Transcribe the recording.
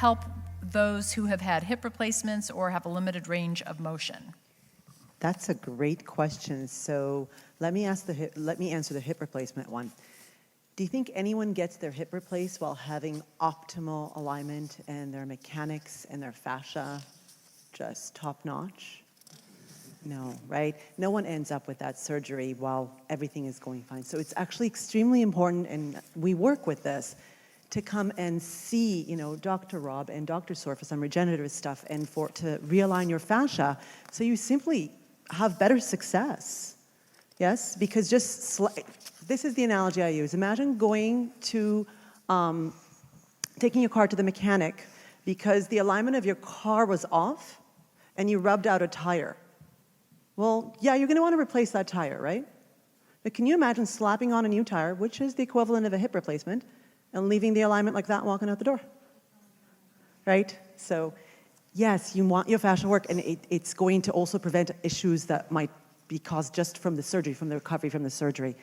help those who have had hip replacements or have a limited range of motion? That's a great question. So let me answer the hip replacement one. Do you think anyone gets their hip replaced while having optimal alignment and their mechanics and their fascia just top notch? No, right? No one ends up with that surgery while everything is going fine. So it's actually extremely important, and we work with this, to come and see, Dr. Rob and Dr. Soar for some regenerative stuff and to realign your fascia so you simply have better success. Yes, because this is the analogy I use. Imagine going to, taking your car to the mechanic because the alignment of your car was off and you rubbed out a tire. Well, yeah, you're going to want to replace that tire, right? But can you imagine slapping on a new tire, which is the equivalent of a hip replacement, and leaving the alignment like that and walking out the door? Right? So, yes, you want your fascia to work, and it's going to also prevent issues that might be caused just from the surgery, from the recovery from the surgery.